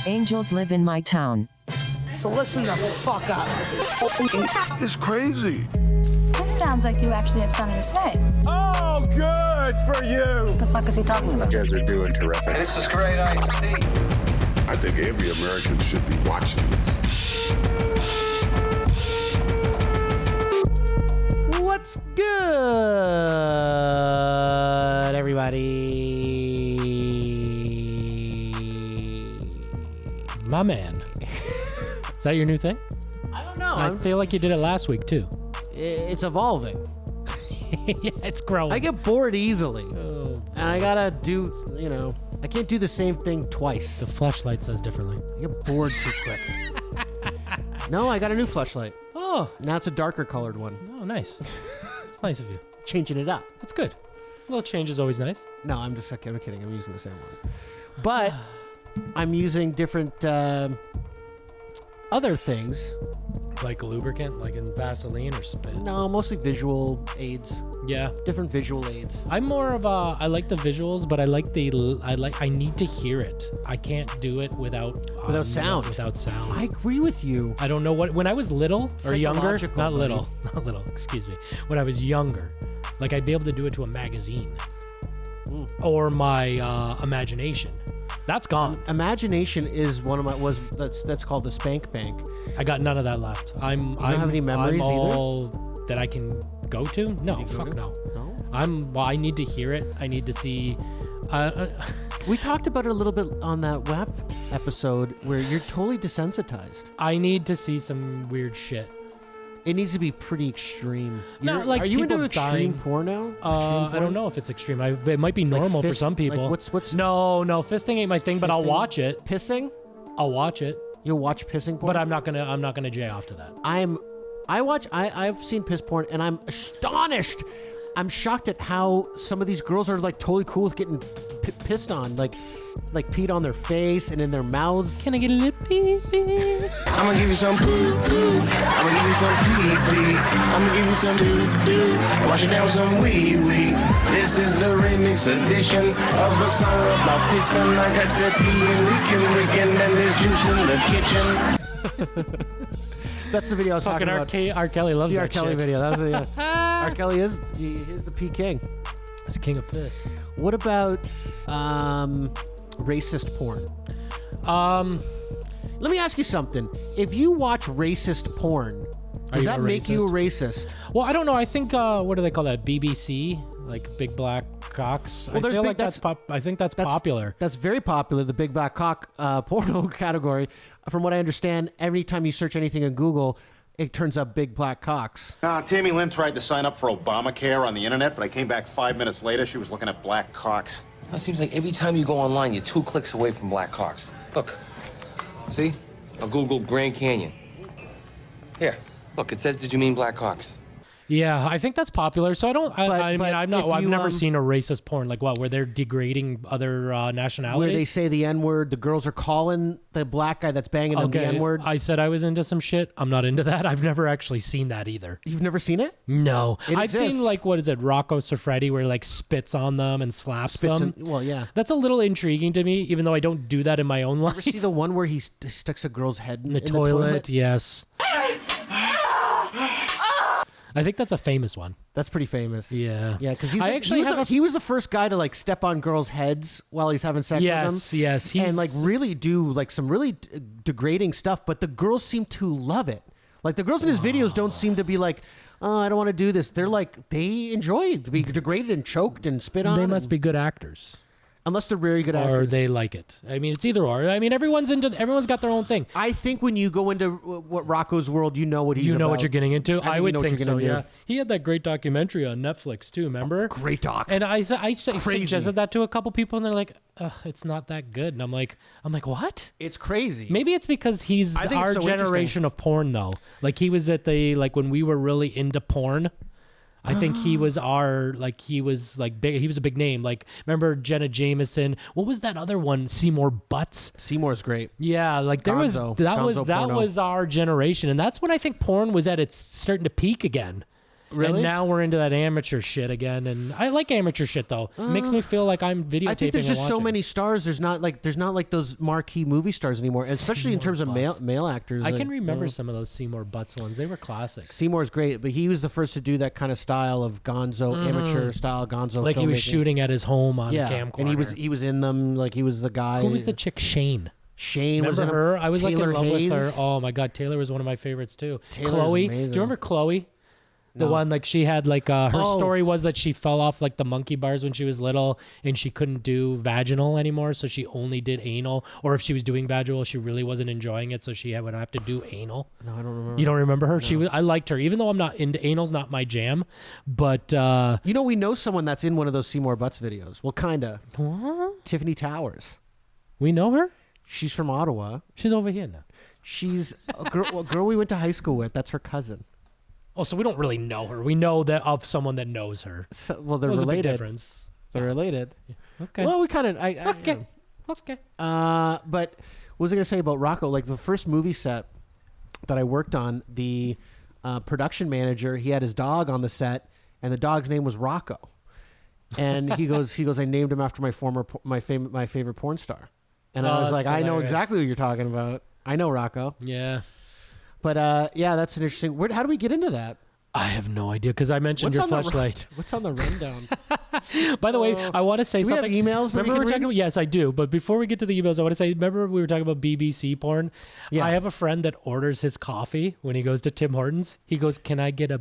Angels live in my town. So listen the fuck up. It's crazy. This sounds like you actually have something to say. Oh, good for you. What the fuck is he talking about? You guys are doing terrific. This is great iced tea. I think every American should be watching this. What's good, everybody? My man. Is that your new thing? I don't know. I feel like you did it last week, too. It's evolving. Yeah, it's growing. I get bored easily. Oh. And I gotta do, I can't do the same thing twice. The fleshlight says differently. I get bored too quick. No, I got a new fleshlight. Oh. Now it's a darker colored one. Oh, nice. It's nice of you. Changing it up. That's good. A little change is always nice. No, I'm kidding. I'm using the same one. But I'm using different other things. Like lubricant, like in Vaseline or spit? No, mostly visual aids. Yeah. Different visual aids. I'm more of I like the visuals, but I need to hear it. I can't do it without sound. Without sound. I agree with you. I don't know when I was little or younger, not little, excuse me. When I was younger, like I'd be able to do it to a magazine or my imagination. That's gone. Imagination is one of my that's called the spank bank. I got none of that left. I don't have any memories all that I can go to. No, fuck no. No. I need to hear it. I need to see. We talked about it a little bit on that WAP episode where you're totally desensitized. I need to see some weird shit. It needs to be pretty extreme. Are you into extreme dying? porno? I don't know if it's extreme. It might be normal for some people. Like what's No, fisting ain't my thing, but I'll watch it. Pissing? I'll watch it. You'll watch pissing porn? But I'm not gonna jay off to that. I've seen piss porn and I'm astonished. I'm shocked at how some of these girls are like totally cool with getting pissed on, like peed on their face and in their mouths. Can I get a little pee? I'm gonna give you some poo-poo. I'm gonna give you some pee-pee. I'm gonna give you some doo-doo. Wash it down with some wee-wee. This is the remix edition of a song about pissing. I got that pee and leaking, and there's juice in the kitchen. That's the video I was talking about. R. Kelly loves the that R. Kelly shit. video. That was the R. Kelly is the pee king. He's the king of piss. What about racist porn? Let me ask you something. If you watch racist porn, does that make you a racist? Well, I don't know. I think what do they call that? BBC, like big black cocks. Well, I feel like that's I think that's popular. That's very popular. The big black cock porno category. From what I understand, every time you search anything in Google, it turns up big black cocks. Tammy Lynn tried to sign up for Obamacare on the internet, but I came back 5 minutes later. She was looking at black cocks. It seems like every time you go online, you're 2 clicks away from black cocks. Look. See? I'll Google Grand Canyon. Here. Look, it says, did you mean black cocks? Yeah, I think that's popular. So I've never seen a racist porn like where they're degrading other nationalities. Where they say the N-word, the girls are calling the black guy that's banging them the N-word. I said I was into some shit. I'm not into that. I've never actually seen that either. You've never seen it? No. I've exists. seen what is it, Rocco Siffredi, where he spits on them and slaps them. Well, yeah. That's a little intriguing to me, even though I don't do that in my own life. Ever see the one where he sticks a girl's head in the toilet? Yes. I think that's a famous one. That's pretty famous. Yeah. Yeah, because he was the first guy to step on girls' heads while he's having sex with them. Yes. And really do some really degrading stuff, but the girls seem to love it. Like the girls in his videos don't seem to be like, oh, I don't want to do this. They're they enjoy to be degraded and choked and spit on. They must be good actors. Unless they're very good actors. Or they like it. I mean, it's either or. I mean, everyone's got their own thing. I think when you go into what Rocco's world, you know what he's about. You know what you're getting into? I would think so, yeah. Do. He had that great documentary on Netflix, too, remember? Great doc. And I suggested that to a couple people, and they're like, it's not that good. And I'm like, what? It's crazy. Maybe it's because he's our generation of porn, though. Like, he was at when we were really into porn. I think he was big. He was a big name. Remember Jenna Jameson? What was that other one? Seymour Butts. Seymour's great. Yeah, that was our generation, and that's when I think porn was at its starting to peak again. Really? And now we're into that amateur shit again, and I like amateur shit though. It makes me feel like I'm videotaping. I think there's and just so watching. many stars. There's not like those marquee movie stars anymore, especially in terms of male actors. I can remember some of those Seymour Butts ones. They were classic. Seymour's great, but he was the first to do that kind of style of Gonzo, amateur style Gonzo. Like he was filmmaking. shooting at his home on a camcorder. and he was in them. Like he was the guy. Who was the chick? Shane. Shane was Remember in her? I was Taylor like in love Hayes. with her. Oh my god, Taylor was one of my favorites too. Taylor's Chloe. amazing. Do you remember Chloe? The No. one like she had like her Oh. story was that she fell off like the monkey bars when she was little and she couldn't do vaginal anymore, so she only did anal. Or if she was doing vaginal, she really wasn't enjoying it, so she would have to do anal. No, I don't remember. You don't remember her? No. I liked her, even though I'm not into anal's not my jam. But we know someone that's in one of those Seymour Butts videos. Well, kinda. What? Tiffany Towers. We know her. She's from Ottawa. She's over here now. She's a girl we went to high school with. That's her cousin. Oh, so we don't really know her. We know that of someone that knows her. So, well, they're There's a big related. difference. They're related. Okay. Well, we kind of. Okay. Okay. But what was I going to say about Rocco? Like the first movie set that I worked on, the production manager, he had his dog on the set, and the dog's name was Rocco. And he goes, I named him after my favorite porn star. And I was like, I know exactly what you're talking about. I know Rocco. Yeah. But yeah, that's an interesting. How do we get into that? I have no idea because I mentioned your flashlight. What's on the rundown? By the way, I want to say do we something. have emails that Remember we we were can talking read? about? Yes, I do. But before we get to the emails, I want to say, remember we were talking about BBC porn? Yeah. I have a friend that orders his coffee when he goes to Tim Hortons. He goes, "Can I get a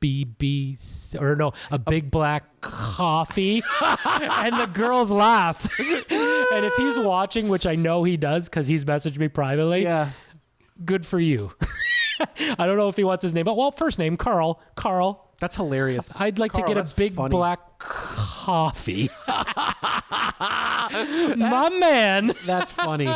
BBC or no, a big black coffee?" And the girls laugh. And if he's watching, which I know he does because he's messaged me privately, Yeah. good for you. I don't know if he wants his name, but well, first name Carl. Carl. That's hilarious. I'd like Carl, to get a that's big funny. black coffee. My man. That's funny.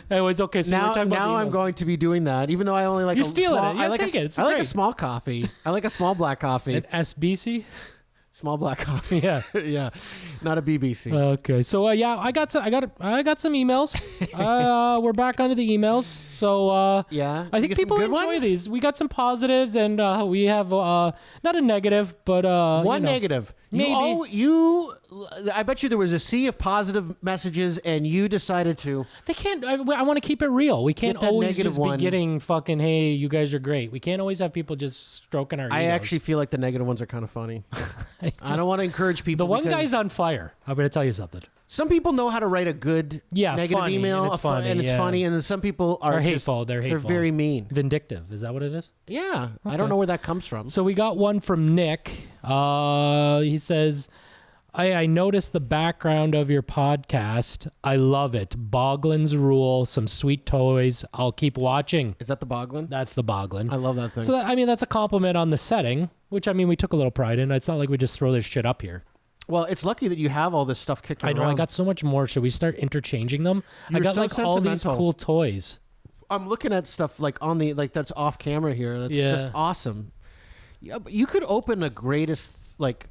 Anyways, okay, so we're now talking about the I'm emails. going to be doing that, even though I only like You're a stealing small, it. Yeah, I like take a, it. It's I like a great. small coffee. I like a small black coffee. An SBC? Small black coffee. Yeah. Yeah. Not a BBC. Okay, so yeah, I got some emails. We're back onto the emails. So Yeah. I You think get some people good enjoy ones? these. We got some positives, and we have not a negative, but One you know, negative. maybe. I bet you there was a sea of positive messages, and you decided to. They can't. I want to keep it real. We can't that always negative just one. be getting fucking. Hey, you guys are great. We can't always have people just stroking our. I egos. actually feel like the negative ones are kind of funny. I don't want to encourage people. The one because guy's on fire. I'm going to tell you something. Some people know how to write a good negative funny, email, and it's funny, and it's yeah. funny, and then some people are They're just- hateful. They're hateful. They're very mean. Vindictive. Is that what it is? Yeah, I don't know where that comes from. So we got one from Nick. He says, I noticed the background of your podcast. I love it. Boglin's Rule, some sweet toys. I'll keep watching. Is that the Boglin? That's the Boglin. I love that thing. So that's a compliment on the setting, which we took a little pride in. It's not like we just throw this shit up here. Well, it's lucky that you have all this stuff kicked around. I know. I got so much more. Should we start interchanging them? I You're got so like all these sentimental. cool toys. I'm looking at stuff like on the that's off camera here. That's just awesome. Yeah, but you could open the greatest like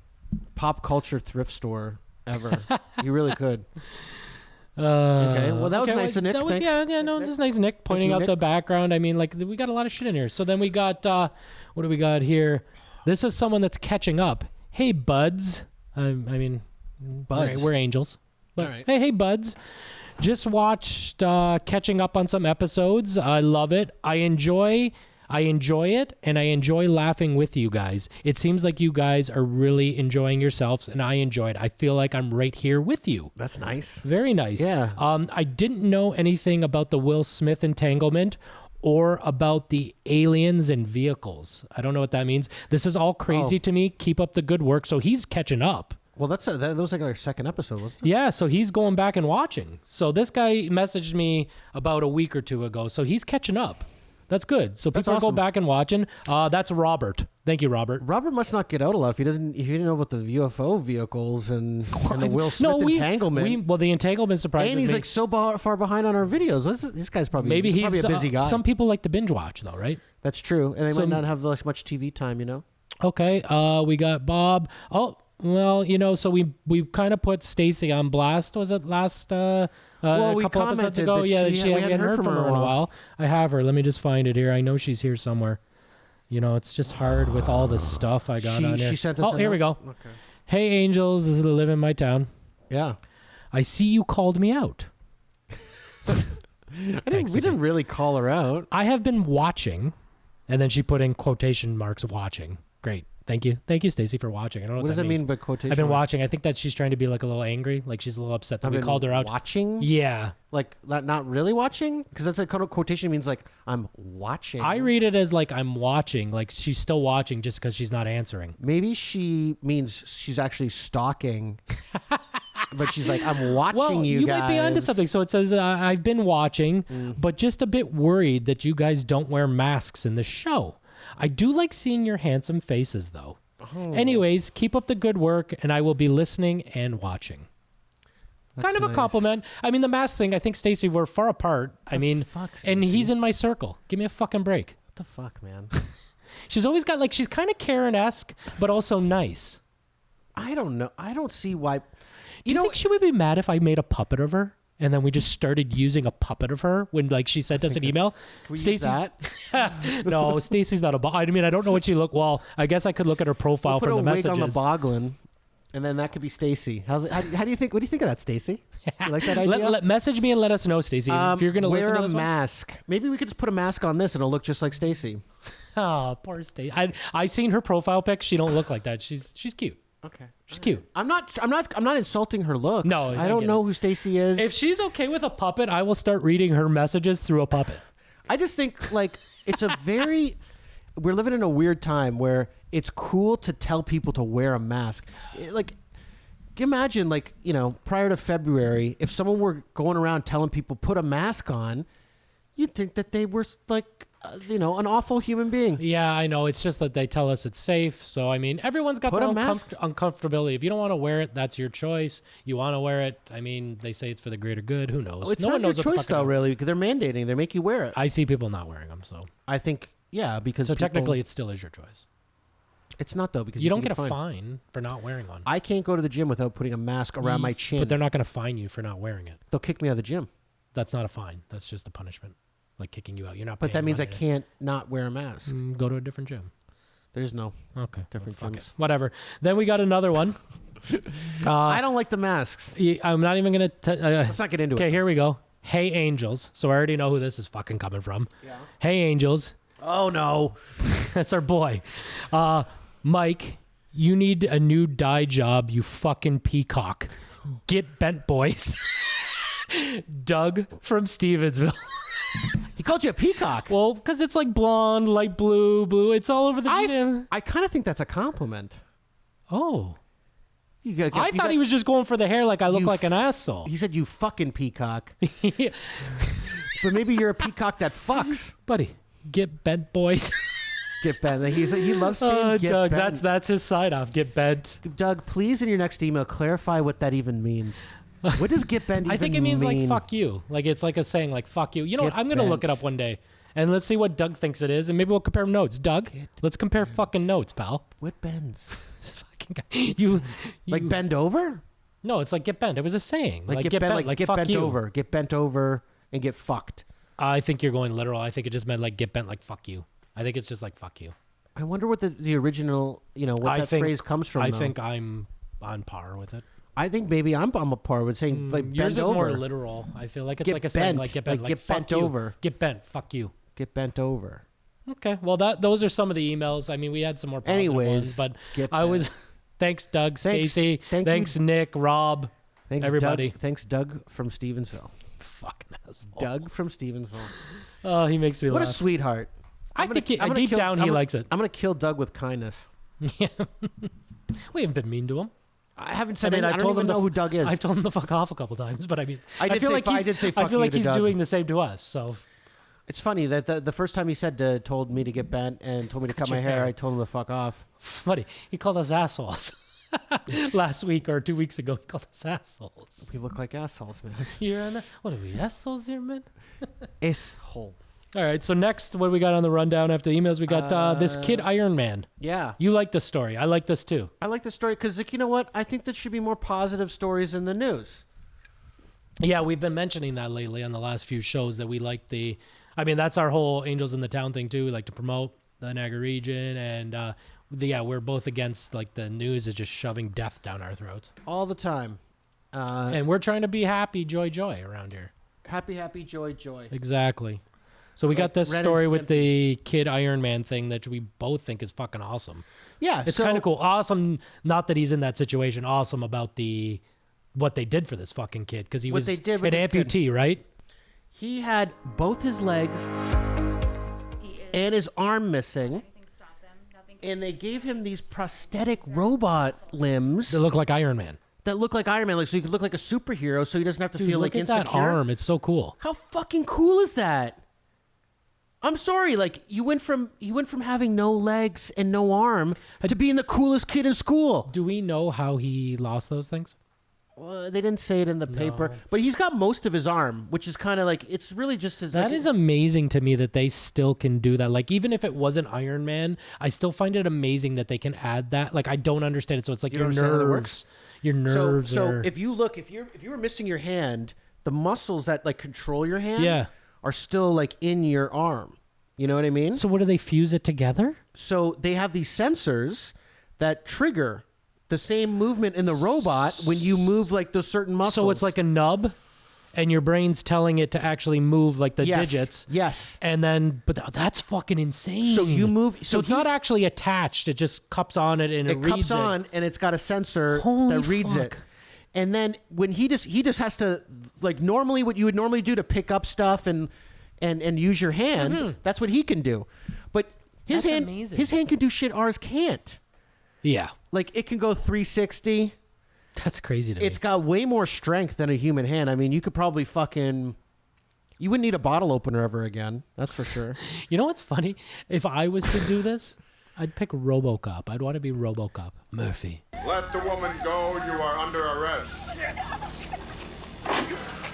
pop culture thrift store ever. You really could. Okay, well that was nice of Nick. That was, Thanks. that was nice, Nick, pointing you, out Nick. the background. We got a lot of shit in here. So then we got, what do we got here? This is someone that's catching up. Hey, buds. Buds. We're angels. But All right. hey, buds. Just watched catching up on some episodes. I love it. I enjoy it, and I enjoy laughing with you guys. It seems like you guys are really enjoying yourselves, and I enjoy it. I feel like I'm right here with you. That's nice. Very nice. Yeah. I didn't know anything about the Will Smith entanglement or about the aliens and vehicles. I don't know what that means. This is all crazy to me. Keep up the good work. So he's catching up. Well, that was like our second episode, wasn't it? Yeah, so he's going back and watching. So this guy messaged me about a week or two ago. So he's catching up. That's good. So That's people go awesome. back and watching. That's Robert. Thank you, Robert. Robert must not get out a lot if he didn't know about the UFO vehicles and the Will Smith entanglement. Well, the entanglement surprises and he's me. like so far behind on our videos. This guy's probably Maybe he's probably a busy guy. Some people like to binge watch, though, right? That's true, and they might not have much TV time, you know. Okay, we got Bob. Oh, well, so we kind of put Stacy on blast. Was it last we couple episodes commented ago? that Yeah, we hadn't heard from her in a while. I have her. Let me just find it here. I know she's here somewhere. You know, it's just hard with all the stuff I got on here. She sent us here we go. Okay. Hey, angels that live in my town. Yeah. I see you called me out. We didn't really call her out. I have been watching, and then she put in quotation marks watching. Great. Thank you, Stacey, for watching. I don't know What does that it means. mean by quotation? I've been marks? watching. I think that she's trying to be like a little angry, like she's a little upset that we called her out. Watching? Yeah. Like not really watching? Because that's a kind of quotation means like I'm watching. I read it as like I'm watching, like she's still watching just because she's not answering. Maybe she means she's actually stalking. But she's like, I'm watching you guys. Might be onto something. So it says, I've been watching, but just a bit worried that you guys don't wear masks in the show. I do like seeing your handsome faces, though. Oh. Anyways, keep up the good work, and I will be listening and watching. That's kind of nice. A compliment. I mean, the mask thing, I think, Stacey, we're far apart. And he's in my circle. Give me a fucking break. What the fuck, man? She's always got, like, she's kind of Karen-esque, but also nice. I don't know. I don't see why... Do you think she would be mad if I made a puppet of her and then we just started using a puppet of her when like she sent us an email? Stacey, no, Stacey's not a. I mean, I don't know what she look. Well, I guess I could look at her profile from the messages. Put a wig on the boglin, and then that could be Stacey. How do you think? What do you think of that, Stacey? You like that idea? Message me and let us know, Stacey. If you're gonna listen to this wear a mask. Maybe we could just put a mask on this and it'll look just like Stacey. Oh, poor Stacey. I seen her profile pic. She don't look like that. She's cute. Okay. She's cute. I'm not insulting her looks. No, I don't know who Stacey is. If she's okay with a puppet, I will start reading her messages through a puppet. I just think like it's a very we're living in a weird time where it's cool to tell people to wear a mask. Like imagine like, prior to February, if someone were going around telling people put a mask on, you'd think that they were like an awful human being. Yeah, I know. It's just that they tell us it's safe. So, I mean, everyone's got their own uncomfortability. If you don't want to wear it, that's your choice. You want to wear it. I mean, they say it's for the greater good. Who knows? Well, it's no not one knows your choice, though, really, because they're mandating. They make you wear it. I see people not wearing them, so. I think, yeah, because technically, it still is your choice. It's not, though, because you don't get a fine for not wearing one. I can't go to the gym without putting a mask around my chin. But they're not going to fine you for not wearing it. They'll kick me out of the gym. That's not a fine. That's just a punishment. Like kicking you out. You're not. But that means I can't not wear a mask. Go to a different gym. There's no different gyms. Whatever. Then we got another one. I don't like the masks. I'm not even gonna. Let's not get into it. Okay, here we go. Hey Angels. So I already know who this is fucking coming from. Yeah. Hey Angels. Oh no, that's our boy, Mike. You need a new dye job. You fucking peacock. Get bent, boys. Doug from Stevensville. He called you a peacock. Well, because it's like blonde, light blue. It's all over the gym. I kind of think that's a compliment. Oh. I thought he was just going for the hair like I look like an asshole. He said, you fucking peacock. Yeah. But maybe you're a peacock that fucks. Buddy, get bent, boys. Get bent. He loves saying get Doug, bent. That's his side off. Get bent. Doug, please in your next email clarify what that even means. What does get bent even mean? I think it means like fuck you. Like it's like a saying like fuck you. You know what? I'm going to look it up one day. And let's see what Doug thinks it is. And maybe we'll compare notes. Doug, let's compare fucking notes, pal. What bends? Fucking guy. You like bend over? No, it's like get bent. It was a saying. Like get bent, like get fuck bent you. over. Get bent over and get fucked. I think you're going literal. I think it just meant like get bent like fuck you. I think it's just like fuck you. I wonder what the original, what phrase comes from. I think I'm on par with it. I think maybe I'm a par with saying like yours bend is over. More literal. I feel like it's get like a bent. saying like get bent, like get bent you. over. Get bent, fuck you. Get bent over. Okay, well those are some of the emails. I mean, we had some more positive ones, but thanks Doug, Stacey, thanks Nick, Rob, thanks everybody. Doug, thanks Doug from Stevensville. Fucking asshole. Doug from Stevensville. Oh, he makes me laugh. What a sweetheart. I think deep down he likes it. I'm gonna kill Doug with kindness. Yeah. We haven't been mean to him. I haven't said. I don't even know who Doug is. I've told him to fuck off a couple times, but I mean, I feel like he's doing the same to us. So it's funny that the first time he told me to get bent and told me to cut my hair, I told him to fuck off. Buddy, he called us assholes. Last week or 2 weeks ago, he called us assholes. We look like assholes, man. What are we, assholes here, man? Asshole. All right, so next, what do we got on the rundown after the emails? We got this kid Iron Man. Yeah. You like this story. I like this too. I like this story because, you know what? I think there should be more positive stories in the news. Yeah, we've been mentioning that lately on the last few shows that we like I mean, that's our whole Angels in the Town thing too. We like to promote the Niagara region, and we're both against like the news is just shoving death down our throats all the time. And we're trying to be happy, joy around here. Happy, joy. Exactly. So we got this story with the kid Iron Man thing that we both think is fucking awesome. Yeah, it's kind of cool. Awesome. Not that he's in that situation. Awesome about what they did for this fucking kid because he was an amputee, right? He had both his legs and his arm missing. And they gave him these prosthetic robot limbs that look like Iron Man. Like so he could look like a superhero, so he doesn't have to feel like insecure. Look at that arm; it's so cool. How fucking cool is that? I'm sorry, like you went from having no legs and no arm to being the coolest kid in school. Do we know how he lost those things? Well, they didn't say it in the paper, but he's got most of his arm, which is kind of like it's really just his. That is amazing to me that they still can do that. Like even if it wasn't Iron Man, I still find it amazing that they can add that. Like I don't understand it, so it's like your nerves. Your nerves. So if you look, if you were missing your hand, the muscles that like control your hand, are still like in your arm. You know what I mean? So what do they fuse it together? So they have these sensors that trigger the same movement in the robot when you move like those certain muscles. So it's like a nub, and your brain's telling it to actually move like the digits. Yes. And then, but that's fucking insane. So you move. So it's not actually attached. It just cups on it and it reads cups on, and it's got a sensor that reads it. And then when he just has to like normally what you would normally do to pick up stuff and use your hand. That's what he can do. But his hand can do shit ours can't. Yeah. Like it can go 360. That's crazy to me. It's got way more strength than a human hand. I mean, you could probably you wouldn't need a bottle opener ever again. That's for sure. You know what's funny? If I was to do this, I'd pick RoboCop. I'd want to be RoboCop. Murphy. Let the woman go. You are under arrest. You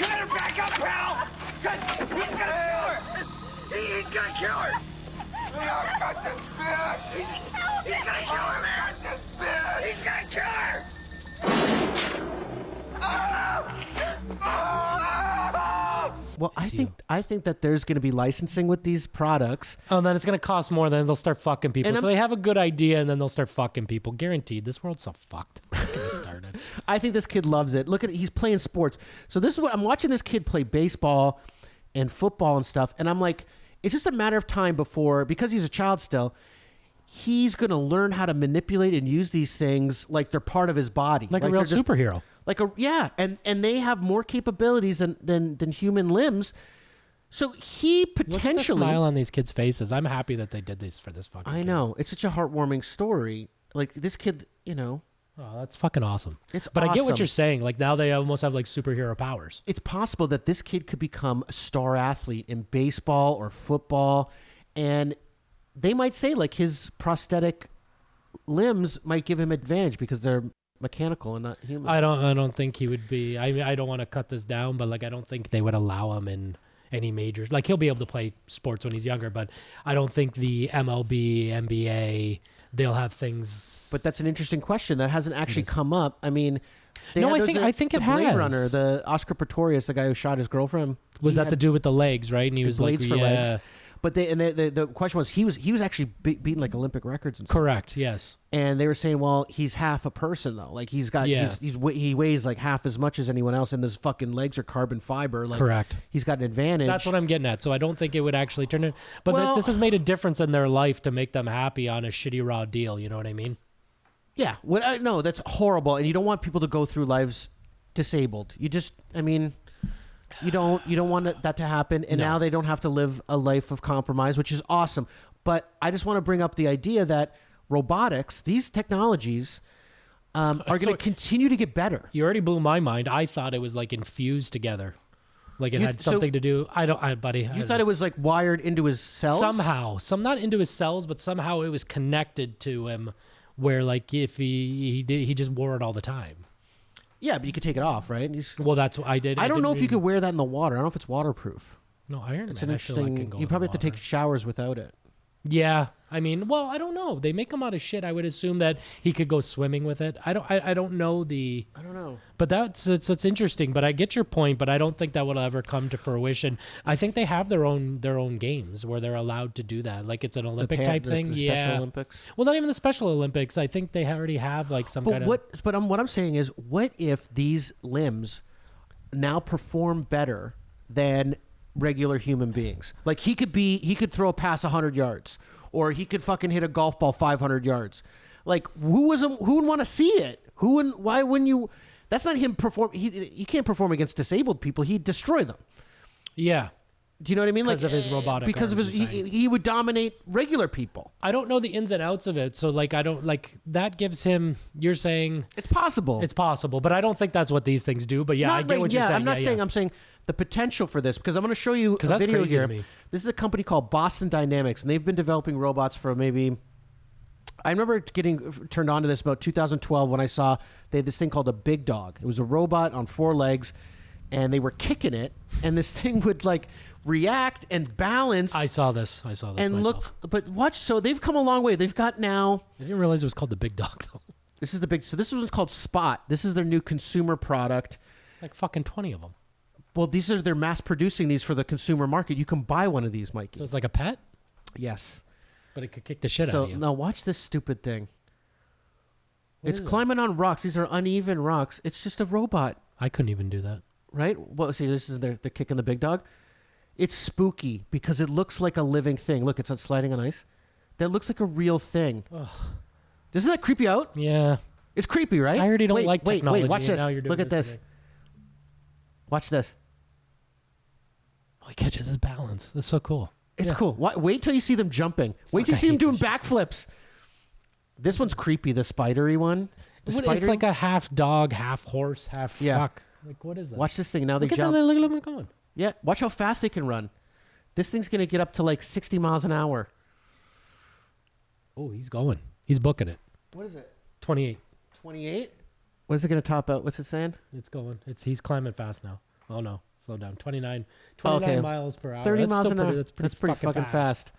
better back up, pal! He's gonna kill her! He's gonna kill her! He's gonna kill her, man! He's gonna kill her! Well, I think that there's going to be licensing with these products. Oh, and then it's going to cost more. Then they'll start fucking people. So they have a good idea, and then they'll start fucking people. Guaranteed. This world's so fucked. Get me started. I think this kid loves it. Look at it. He's playing sports. So this is what I'm watching. This kid play baseball and football and stuff, and I'm like, it's just a matter of time before, because he's a child still, he's going to learn how to manipulate and use these things like they're part of his body, like a real superhero. And they have more capabilities than human limbs. So he potentially... Look at the smile on these kids' faces. I'm happy that they did this for this fucking I know. It's such a heartwarming story. Like, this kid, you know... Oh, that's fucking awesome. But I get what you're saying. Like, now they almost have, like, superhero powers. It's possible that this kid could become a star athlete in baseball or football, and they might say, like, his prosthetic limbs might give him advantage because they're mechanical and not human. I don't think he would be... I don't want to cut this down, but, like, I don't think they would allow him in any major... Like, he'll be able to play sports when he's younger, but I don't think the MLB, NBA... They'll have things, but that's an interesting question that hasn't actually come up. I mean, I think it has. Blade Runner, the Oscar Pistorius, the guy who shot his girlfriend, was that to do with the legs, right? And he was blades like, for legs. But the question was he was actually beating like Olympic records and stuff. Correct. Yes. And they were saying, well, he's half a person though. Like he weighs like half as much as anyone else, and his fucking legs are carbon fiber. Like, correct. He's got an advantage. That's what I'm getting at. So I don't think it would actually turn it. But this has made a difference in their life to make them happy on a shitty raw deal. You know what I mean? Yeah. No, that's horrible, and you don't want people to go through lives disabled. You just, I mean. You don't want that to happen, and now they don't have to live a life of compromise, which is awesome. But I just want to bring up the idea that robotics, these technologies, are going to continue to get better. You already blew my mind. I thought it was like infused together, like it had something to do. Buddy. You thought it was like wired into his cells somehow, not into his cells, but somehow it was connected to him, where like if he just wore it all the time. Yeah, but you could take it off, right? Well, that's what I did. I don't know if you could wear that in the water. I don't know if it's waterproof. No, Iron Man. It's an interesting. You probably have to take showers without it. Yeah. I mean, well, I don't know. They make him out of shit. I would assume that he could go swimming with it. I don't know the. I don't know. But that's interesting. But I get your point. But I don't think that will ever come to fruition. I think they have their own games where they're allowed to do that. Like it's an Olympic type thing. The Special Olympics. Well, not even the Special Olympics. I think they already have like some kind of. What I'm saying is, what if these limbs now perform better than regular human beings? Like he could throw a pass 100 yards. Or he could fucking hit a golf ball 500 yards. Like, who would want to see it? Why wouldn't you? That's not him perform. He can't perform against disabled people. He'd destroy them. Yeah. Do you know what I mean? Because of his robotic Because arms, of his, he would dominate regular people. I don't know the ins and outs of it, so like I don't like that gives him. You're saying it's possible. It's possible, but I don't think that's what these things do. But yeah, I get what you're saying. I'm not saying. I'm saying the potential for this because I'm going to show you a video here. This is a company called Boston Dynamics, and they've been developing robots for maybe. I remember getting turned on to this about 2012 when I saw they had this thing called a Big Dog. It was a robot on 4 legs, and they were kicking it, and this thing would like react and balance. I saw this and myself. But watch. So they've come a long way. They've got now. I didn't realize it was called the Big Dog though. This is the big. So this one's called Spot. This is their new consumer product. Like fucking 20 of them. Well, they're mass producing these for the consumer market. You can buy one of these, Mikey. So it's like a pet? Yes. But it could kick the shit out of you. So now watch this stupid thing. What It's climbing on rocks. These are uneven rocks. It's just a robot. I couldn't even do that. Right? Well, see, this is they're kicking the Big Dog. It's spooky because it looks like a living thing. Look, it's sliding on ice. That looks like a real thing. Ugh. Doesn't that creep you out? Yeah. It's creepy, right? I already don't like technology. Wait, watch this. Now you're doing Look at this. Watch this. Oh, he catches his balance. That's so cool. It's cool. Wait till you see them jumping. Wait till you see them doing backflips. This one's creepy, the spidery one. It's like a half dog, half horse, half fuck. Like, what is that? Watch this thing. Now they jump. Look at them going. Yeah, watch how fast they can run. This thing's going to get up to like 60 miles an hour. Oh, he's going. He's booking it. What is it? 28. 28? What is it going to top out? What's it saying? It's going. He's climbing fast now. Oh, no. Slow down. 29 miles per hour. 30 miles an hour. That's pretty fucking fast.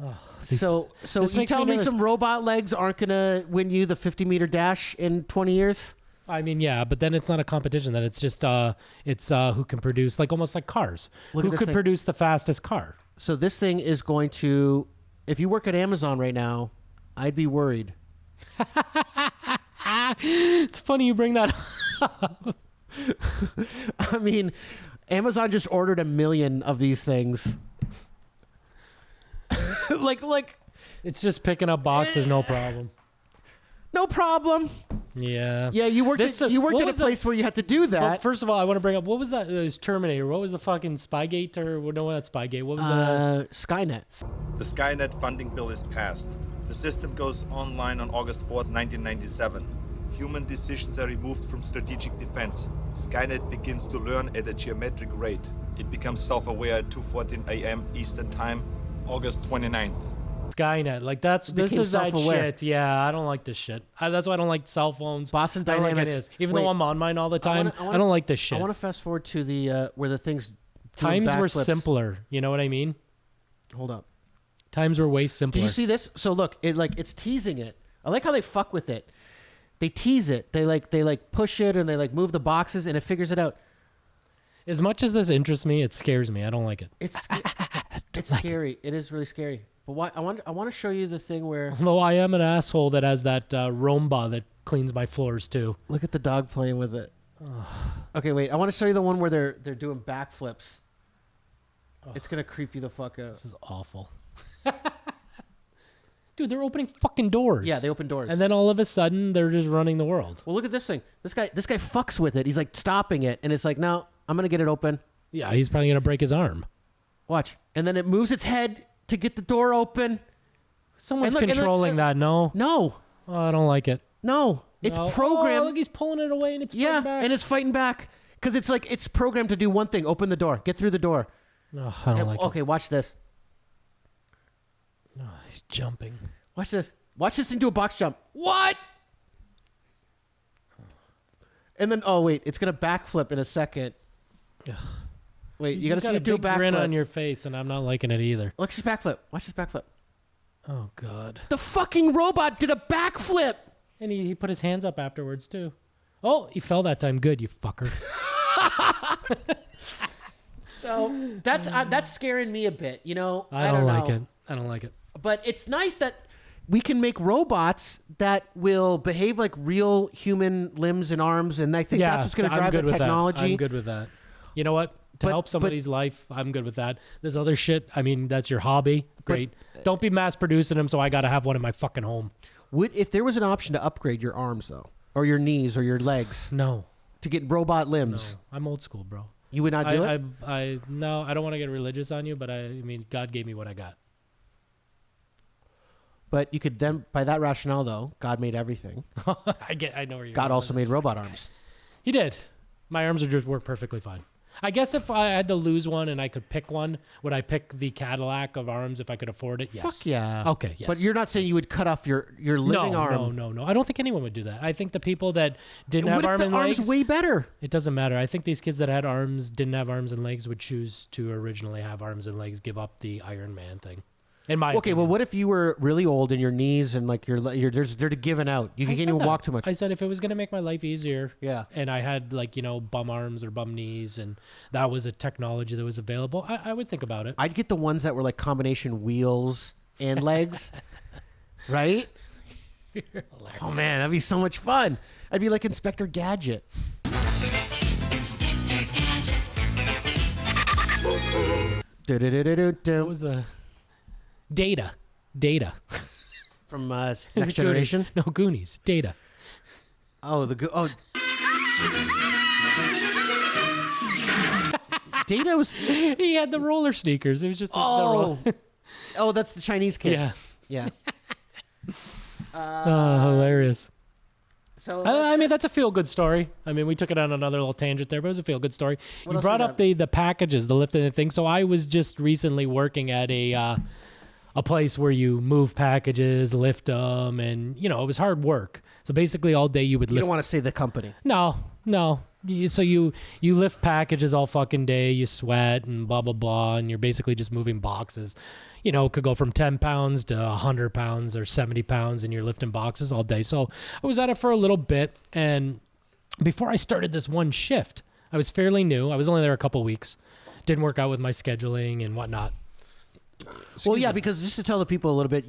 Oh, so you tell me some robot legs aren't going to win you the 50-meter dash in 20 years? I mean, yeah, but then it's not a competition. Then it's just who can produce, like almost like cars. Who could produce the fastest car? So this thing is going to, if you work at Amazon right now, I'd be worried. It's funny you bring that up. I mean, Amazon just ordered 1 million of these things. like it's just picking up boxes, no problem. No problem. Yeah. Yeah, you worked at a place where you had to do that. Well, first of all, I want to bring up, what was that? It was Terminator. What was the fucking Spygate or no, not Spygate. What was the Skynet? The Skynet funding bill is passed. The system goes online on August 4th, 1997. Human decisions are removed from strategic defense. Skynet begins to learn at a geometric rate. It becomes self-aware at 2:14 a.m. Eastern Time, August 29th. Skynet, like this is that shit. Yeah, I don't like this shit. That's why I don't like cell phones. Boston Dynamics. Even though I'm on mine all the time, I don't like this shit. I want to fast forward to the where the things. Times were simpler. You know what I mean? Hold up. Times were way simpler. Do you see this? So look, it's teasing it. I like how they fuck with it. They tease it. They push it and they like move the boxes and it figures it out. As much as this interests me, it scares me. I don't like it. It's scary. It is really scary. But why? I want to show you the thing where. Although I am an asshole that has that Roomba that cleans my floors too. Look at the dog playing with it. Okay, wait. I want to show you the one where they're doing backflips. It's gonna creep you the fuck out. This is awful. Dude, they're opening fucking doors. Yeah, they open doors. And then all of a sudden, they're just running the world. Well, look at this thing. This guy fucks with it. He's like stopping it, and it's like, no, I'm gonna get it open. Yeah, he's probably gonna break his arm. Watch, and then it moves its head to get the door open. Someone's controlling that. No. Oh, I don't like it. No, it's programmed. Oh, look, he's pulling it away, and it's fighting back. And it's fighting back because it's programmed to do one thing: open the door, get through the door. No, I don't like it. Okay, watch this. Oh, he's jumping. Watch this. Watch this thing do a box jump. What? And then, oh wait, it's gonna backflip in a second. Wait, you gotta see got it do a big grin backflip. on your face, and I'm not liking it either. Watch this backflip. Watch this backflip. Oh God! The fucking robot did a backflip. And he put his hands up afterwards too. Oh, he fell that time. Good, you fucker. So that's scaring me a bit. You know, I don't like it. I don't like it. But it's nice that we can make robots that will behave like real human limbs and arms, and I think that's what's going to drive the technology. I'm good with that. You know what? To help somebody's life, I'm good with that. This other shit, I mean, that's your hobby. Great. Don't be mass producing them, so I got to have one in my fucking home. If there was an option to upgrade your arms, though, or your knees, or your legs, no, to get robot limbs, no. I'm old school, bro. You would not do it? No, I don't want to get religious on you, but I mean, God gave me what I got. But you could then, by that rationale, though, God made everything. I know where you're. God also made robot arms. He did. My arms would just work perfectly fine. I guess if I had to lose one and I could pick one, would I pick the Cadillac of arms if I could afford it? Yes. Fuck yeah. Okay, yes. But you're not saying you would cut off your living arm. No. I don't think anyone would do that. I think the people that didn't have arms and legs... arm's way better? It doesn't matter. I think these kids that had arms, didn't have arms and legs, would choose to originally have arms and legs, give up the Iron Man thing. In my opinion. Well, what if you were really old and your knees and like they're giving out? You can't even walk too much. I said if it was going to make my life easier, yeah, and I had like bum arms or bum knees, and that was a technology that was available, I would think about it. I'd get the ones that were like combination wheels and legs, right? Oh man, that'd be so much fun. I'd be like Inspector Gadget. What was the Data from Next Generation? No, Goonies. Data. Oh, Data was. He had the roller sneakers. It was just. Oh, that's the Chinese kid. Yeah. Yeah. Hilarious. So I mean, that's a feel-good story. I mean, we took it on another little tangent there, but it was a feel-good story. You brought up the packages, the lifting and thing. So I was just recently working at a place where you move packages, lift them, and it was hard work. So basically, all day you would lift. You don't want to say the company. No. So you lift packages all fucking day. You sweat and blah blah blah, and you're basically just moving boxes. It could go from 10 pounds to 100 pounds or 70 pounds, and you're lifting boxes all day. So I was at it for a little bit, and before I started this one shift, I was fairly new. I was only there a couple weeks. Didn't work out with my scheduling and whatnot. Because just to tell the people a little bit,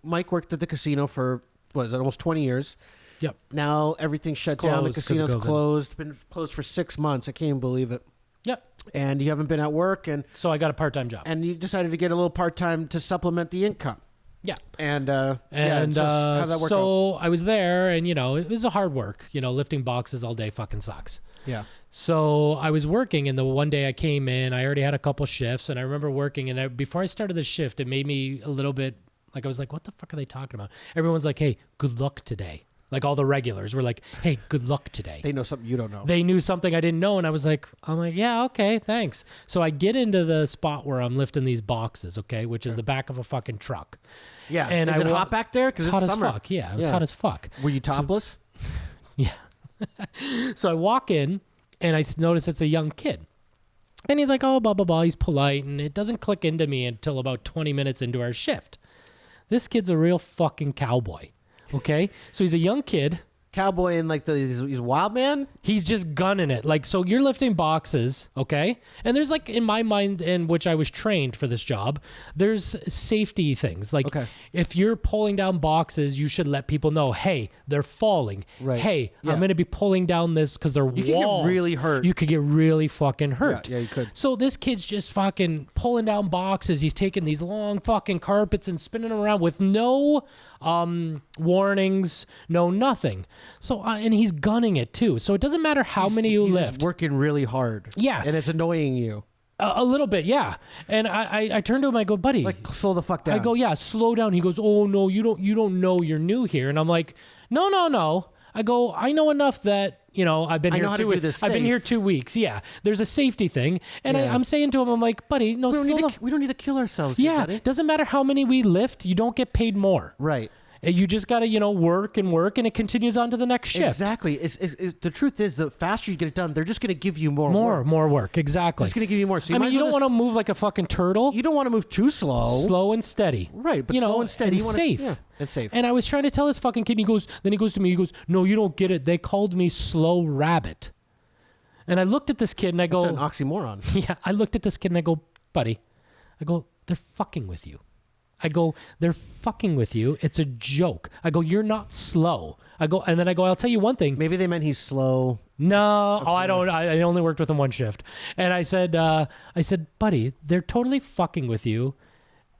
Mike worked at the casino for almost 20 years. Yep. Now everything's shut down. The casino's closed. Been closed for 6 months. I can't even believe it. Yep. And you haven't been at work, and so I got a part-time job. And you decided to get a little part-time to supplement the income. Yeah. And how'd that work out? I was there, and it was a hard work. Lifting boxes all day fucking sucks. Yeah. So I was working, and the one day I came in, I already had a couple shifts, and I remember working, and before I started the shift, it made me a little bit like, I was like, what the fuck are they talking about? Everyone's like, hey, good luck today. Like all the regulars were like, hey, good luck today. They know something you don't know. They knew something I didn't know, and I'm like, yeah, okay, thanks. So I get into the spot where I'm lifting these boxes, okay, which is the back of a fucking truck. Yeah. And is it hot back there? Because it's hot summer. As fuck. Yeah, it was hot as fuck. Were you topless? Yeah. So I walk in, and I notice it's a young kid. And he's like, oh, blah, blah, blah. He's polite, and it doesn't click into me until about 20 minutes into our shift. This kid's a real fucking cowboy. Okay, so he's a young kid. Cowboy and like he's wild man? He's just gunning it. Like, so you're lifting boxes, okay? And there's like, in my mind, in which I was trained for this job, there's safety things. Like, if you're pulling down boxes, you should let people know, hey, they're falling. Right. Hey, I'm going to be pulling down this because they're walls. You could get really hurt. You could get really fucking hurt. Yeah, you could. So this kid's just fucking pulling down boxes. He's taking these long fucking carpets and spinning them around with no warnings, no nothing. So and he's gunning it too. So it doesn't matter how many you lift. He's working really hard. Yeah, and it's annoying you. A little bit, yeah. And I turned to him. I go, buddy, like slow the fuck down. I go, yeah, slow down. He goes, oh no, you don't know you're new here. And I'm like, no. I go, I know enough that I've been here 2 weeks. I've been here 2 weeks. Yeah, there's a safety thing, and I'm saying to him, I'm like, buddy, no, we don't need to kill ourselves. Yeah, buddy. Doesn't matter how many we lift. You don't get paid more. Right. You just got to, work and work, and it continues on to the next shift. Exactly. The truth is, the faster you get it done, they're just going to give you more work. Exactly. Just going to give you more. So you don't want to move like a fucking turtle. You don't want to move too slow. Slow and steady. Right, but slow and steady. And safe. And safe. And I was trying to tell this fucking kid, he goes to me, no, you don't get it. They called me Slow Rabbit. And I looked at this kid and I go... It's an oxymoron. Yeah, I looked at this kid and I go, buddy, they're fucking with you. They're fucking with you. It's a joke. You're not slow. And then I'll tell you one thing. Maybe they meant he's slow. No, I don't. I only worked with him one shift. And I said, buddy, they're totally fucking with you.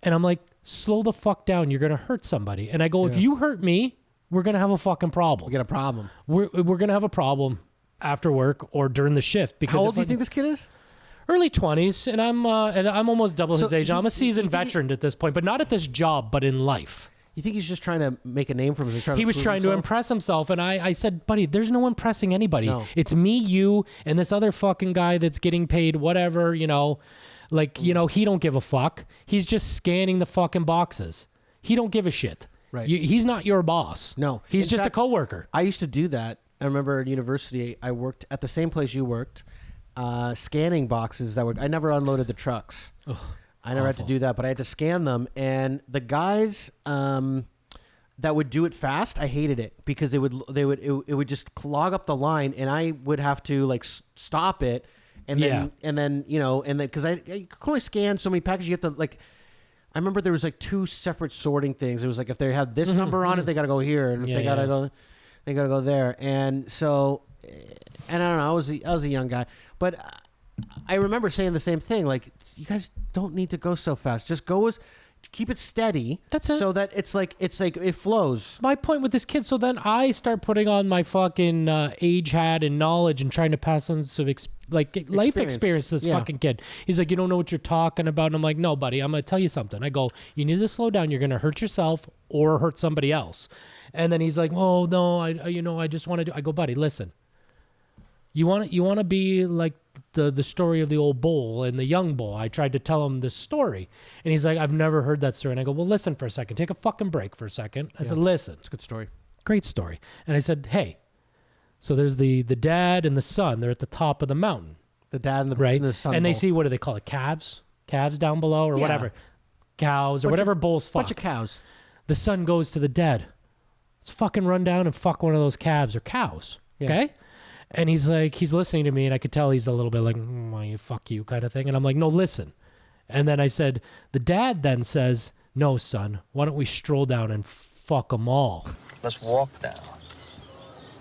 And I'm like, slow the fuck down. You're going to hurt somebody. And I go, if you hurt me, we're going to have a fucking problem. We got a problem. We're going to have a problem after work or during the shift. Because how old do you think this kid is? Early 20s, and I'm almost double his age. I'm a seasoned veteran at this point, but not at this job, but in life. You think he's just trying to make a name for himself? He was trying to impress himself, and I said, buddy, there's no impressing anybody. No. It's me, you, and this other fucking guy that's getting paid whatever, he don't give a fuck. He's just scanning the fucking boxes. He don't give a shit. Right. He's not your boss. No. He's just a coworker. I used to do that. I remember in university, I worked at the same place you worked. Scanning boxes I never unloaded the trucks. Ugh, I never had to do that, but I had to scan them. And the guys that would do it fast, I hated it because it would just clog up the line, and I would have to stop it, and then because I could only scan so many packages. You have to I remember there was 2 separate sorting things. It was if they had this number on it, they got to go here, and if they got to go, they got to go there. And so, and I don't know, I was a young guy. But I remember saying the same thing. You guys don't need to go so fast. Just keep it steady. That's it. So that it's it flows. My point with this kid. So then I start putting on my fucking age hat and knowledge and trying to pass on some life experience to this fucking kid. He's like, you don't know what you're talking about. And I'm like, no, buddy, I'm going to tell you something. I go, you need to slow down. You're going to hurt yourself or hurt somebody else. And then he's like, oh no, I just want to do. I go, buddy, listen. You want to be like the story of the old bull and the young bull. I tried to tell him this story, and he's like, I've never heard that story. And I go, well, listen for a second. Take a fucking break for a second. I said, listen. It's a good story. Great story. And I said, hey, so there's the dad and the son. They're at the top of the mountain. The dad and the son. And they see, what do they call it? Calves down below or whatever. Cows or whatever bulls fuck. Bunch of cows. The son goes to the dad. Let's fucking run down and fuck one of those calves or cows. Yeah. Okay? And he's listening to me, and I could tell he's a little bit like, fuck you kind of thing. And I'm like, no, listen. And then I said, the dad then says, no, son, why don't we stroll down and fuck them all? Let's walk down.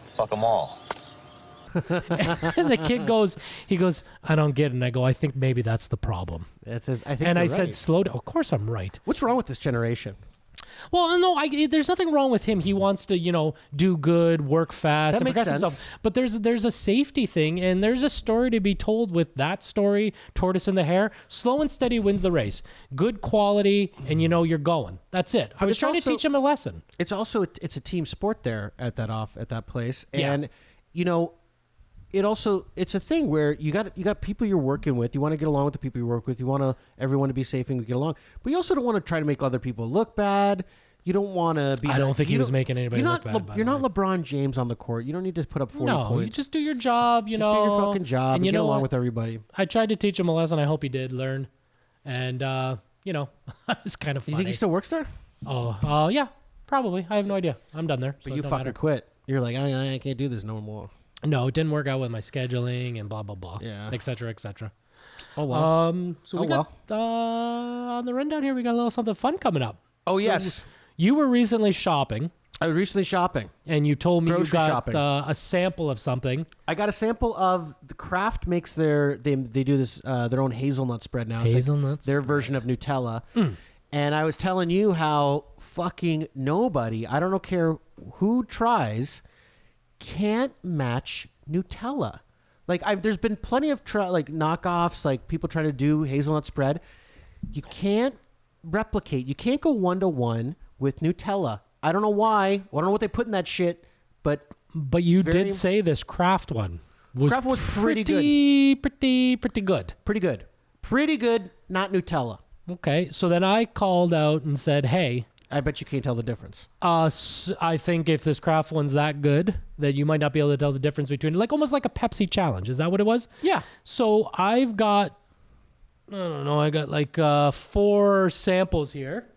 Fuck them all. And the kid goes, I don't get it. And I go, I think maybe that's the problem. I said, slow down. Of course I'm right. What's wrong with this generation? Well, no, there's nothing wrong with him. He wants to, do good, work fast, and progress himself. But there's a safety thing, and there's a story to be told with that story, Tortoise and the Hare. Slow and steady wins the race. Good quality, and you're going. That's it. I was trying to teach him a lesson. It's also it's a team sport there at that place, and it's a thing where you got people you're working with. You want to get along with the people you work with. You want everyone to be safe and get along. But you also don't want to try to make other people look bad. You don't want to be. I don't think he was making anybody look bad. You're not LeBron James on the court. You don't need to put up 40 points. No, you just do your job. Just do your fucking job and get along with everybody. I tried to teach him a lesson. I hope he did learn. And it was kind of funny. You think he still works there? Oh, yeah, probably. I have no idea. I'm done there. But you fucking quit. You're like, I can't do this no more. No, it didn't work out with my scheduling and blah, blah, blah. Yeah. Et cetera, et cetera. Oh, well. So we got, on the rundown here, we got a little something fun coming up. Oh, yes. You were recently shopping. I was recently shopping. And you told me you got a sample of something. I got a sample of the Kraft makes they do this, their own hazelnut spread now. Hazelnuts? Their version of Nutella. And I was telling you how fucking nobody, I don't care who tries, can't match Nutella. There's been plenty of knockoffs, people trying to do hazelnut spread. You can't replicate. You can't go 1-to-1 with Nutella. I don't know why. I don't know what they put in that shit, but you did say this Kraft one was pretty good. Pretty good. Pretty good. Not Nutella. Okay, so then I called out and said, hey, I bet you can't tell the difference. I think if this Kraft one's that good, that you might not be able to tell the difference between, like almost like a Pepsi challenge. Is that what it was? Yeah. So I've got, I don't know, I got like 4 samples here.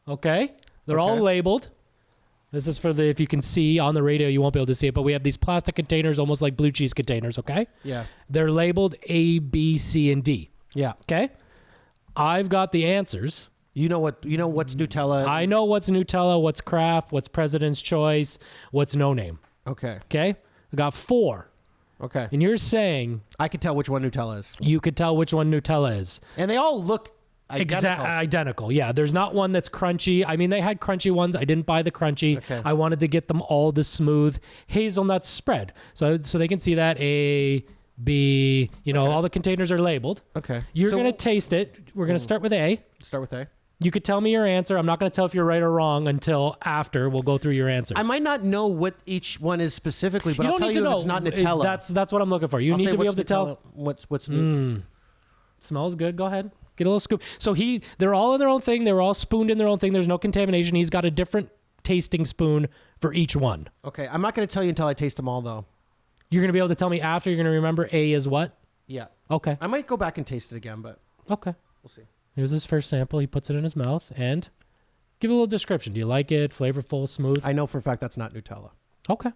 Okay. They're all labeled. This is for the, if you can see on the radio, you won't be able to see it, but we have these plastic containers, almost like blue cheese containers, okay? Yeah. They're labeled A, B, C, and D. Yeah. Okay? I've got the answers. You know what's Nutella? I know what's Nutella, what's Kraft, what's President's Choice, what's No Name. Okay. Okay? I got 4. Okay. And you're saying I can tell which one Nutella is. you could tell which one Nutella is. And they all look identical. Identical. Yeah. There's not one that's crunchy. I mean, they had crunchy ones. I didn't buy the crunchy. Okay. I wanted to get them all the smooth hazelnut spread. So they can see that A, B, all the containers are labeled. Okay. You're going to taste it. We're going to start with A. Start with A. You could tell me your answer. I'm not going to tell if you're right or wrong until after we'll go through your answers. I might not know what each one is specifically, but I'll tell you if it's not Nutella. That's what I'm looking for. You need to be able to tell. What's new. Smells good. Go ahead. Get a little scoop. So they're all in their own thing. They were all spooned in their own thing. There's no contamination. He's got a different tasting spoon for each one. Okay. I'm not going to tell you until I taste them all, though. You're going to be able to tell me after. You're going to remember A is what? Yeah. Okay. I might go back and taste it again, but okay. We'll see. Here's his first sample. He puts it in his mouth and give it a little description. Do you like it? Flavorful, smooth? I know for a fact that's not Nutella. Okay.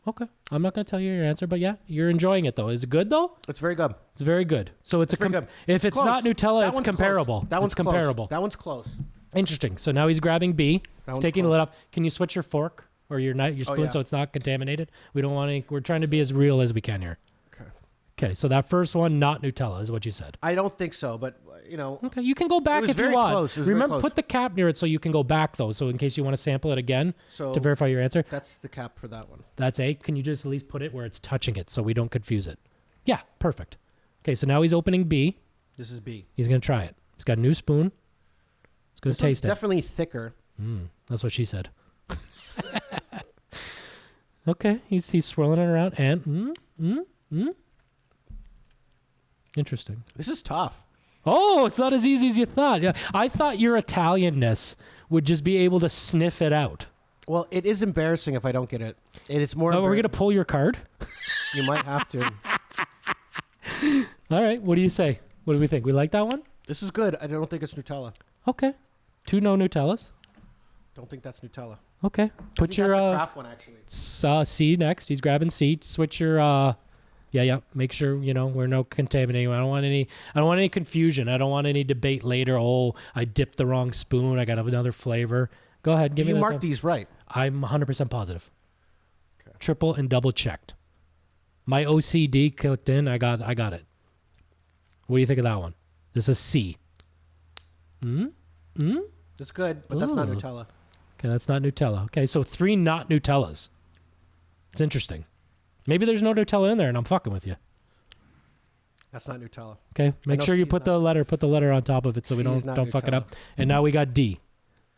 Okay. I'm not going to tell you your answer, but yeah, you're enjoying it though. Is it good though? It's very good. It's very good. So it's good. If it's close. not Nutella, That it's one's comparable. Close. That one's comparable. Close. That one's close. Interesting. So now he's grabbing B. He's taking the close. lid off. Can you switch your fork or your knife, your spoon, yeah. so it's not contaminated? We don't want any. We're trying to be as real as we can here. Okay. Okay. So that first one, not Nutella, is what you said. I don't think so, but Okay. You can go back if you want. Close. Remember, put the cap near it so you can go back though. So in case you want to sample it again to verify your answer. That's the cap for that one. That's A. Can you just at least put it where it's touching it so we don't confuse it? Yeah. Perfect. Okay. So now he's opening B. This is B. He's gonna try it. He's got a new spoon. He's gonna taste it. Definitely thicker. That's what she said. Okay, he's swirling it around and interesting. This is tough. Oh, it's not as easy as you thought. Yeah, I thought your Italianness would just be able to sniff it out. Well, it is embarrassing if I don't get it. And it's more. Oh, we're gonna pull your card. You might have to. All right. What do you say? What do we think? We like that one? This is good. I don't think it's Nutella. Okay. 2 no Nutellas. Don't think that's Nutella. Okay. Put your that's the Kraft one actually. C next. He's grabbing C. Switch your yeah. Make sure we're no contaminating. I don't want any confusion. I don't want any debate later. Oh, I dipped the wrong spoon. I got another flavor. Go ahead. Give me. You marked these right. I'm 100% positive. Okay. Triple and double checked. My OCD clicked in. I got it. What do you think of that one? This is C. It's good, but that's not Nutella. Okay, that's not Nutella. Okay, so 3 not Nutellas. It's interesting. Maybe there's no Nutella in there, and I'm fucking with you. That's not Nutella. Okay, make sure you put the letter on top of it so we don't fuck it up. And now we got D.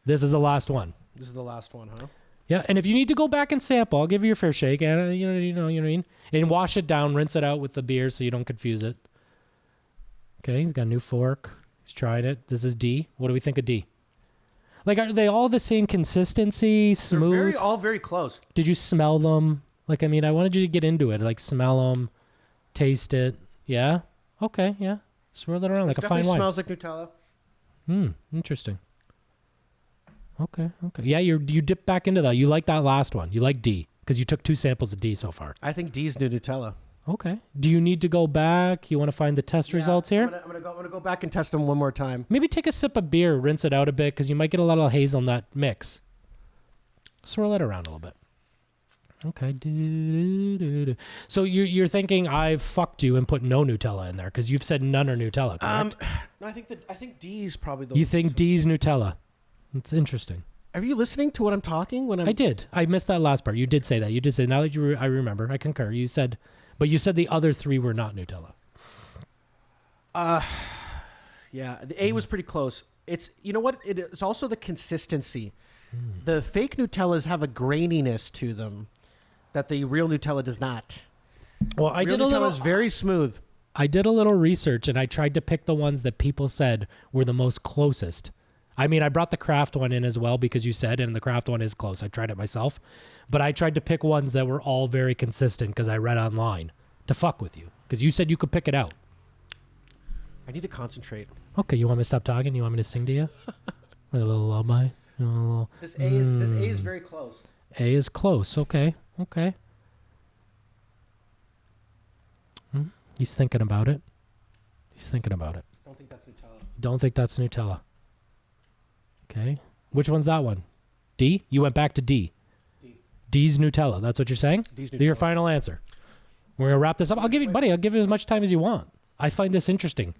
This is the last one. This is the last one, huh? Yeah, and if you need to go back and sample, I'll give you your fair shake. And you know what I mean. And wash it down, rinse it out with the beer so you don't confuse it. Okay, he's got a new fork. He's tried it. This is D. What do we think of D? Like, are they all the same consistency? Smooth? They're all very close. Did you smell them? Like, I mean, I wanted you to get into it. Like, smell them, taste it. Yeah? Okay, yeah. Swirl it around like a fine wine. Definitely smells like Nutella. Interesting. Okay. Yeah, you dip back into that. You like that last one. You like D because you took 2 samples of D so far. I think D's new Nutella. Okay. Do you need to go back? You want to find the test results here? I'm gonna go back and test them one more time. Maybe take a sip of beer, rinse it out a bit because you might get a lot of hazelnut mix. Swirl it around a little bit. Okay. So you're thinking I've fucked you and put no Nutella in there because you've said none are Nutella, correct? No, I think D's probably the. You think D's Nutella? It's interesting. Are you listening to what I'm talking when I'm? I did. I missed that last part. You did say that. You did say. Now that I remember. I concur. You said, but you said the other 3 were not Nutella. Yeah, the A was pretty close. It's what it's also the consistency. The fake Nutellas have a graininess to them that the real Nutella does not. Well, Nutella is very smooth. I did a little research and I tried to pick the ones that people said were the most closest. I mean, I brought the Kraft one in as well because you said, and the Kraft one is close. I tried it myself. But I tried to pick ones that were all very consistent because I read online to fuck with you. Because you said you could pick it out. I need to concentrate. Okay, you want me to stop talking? You want me to sing to you? A little lullaby? This A is very close. A is close. Okay. He's thinking about it. Don't think that's Nutella. Don't think that's Nutella. Okay. Which one's that one? D? You went back to D. D's Nutella. That's what you're saying? D's Your Nutella. final answer. We're going to wrap this up. I'll give you as much time as you want. I find this interesting.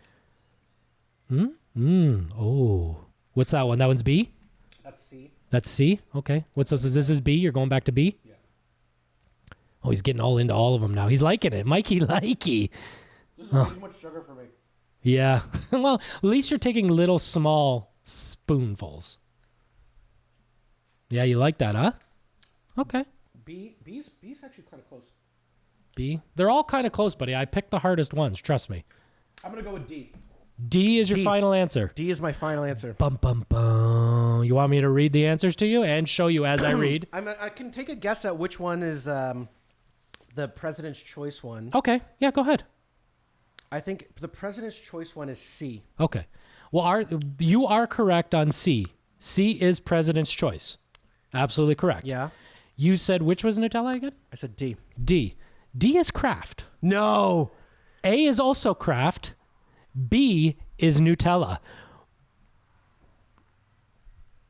Oh. What's that one? That one's B? That's C. That's C? Okay. What's this? This is B? You're going back to B? Yeah. Oh, he's getting all into all of them now. He's liking it. Mikey likey. This is way too much sugar for me. Yeah. Well, at least you're taking little small spoonfuls. Yeah, you like that, huh? Okay. B's actually kind of close. B. They're all kind of close, buddy. I picked the hardest ones. Trust me. I'm going to go with D. D is your final answer. D is my final answer. Bum, bum, bum. You want me to read the answers to you and show you as I read? I can take a guess at which one is the President's Choice one. Okay. Yeah, go ahead. I think the President's Choice one is C. Okay. Well, you are correct on C. C is President's Choice. Absolutely correct. Yeah. You said which was Nutella again? I said D. D. D is Kraft. No. A is also Kraft. B is Nutella.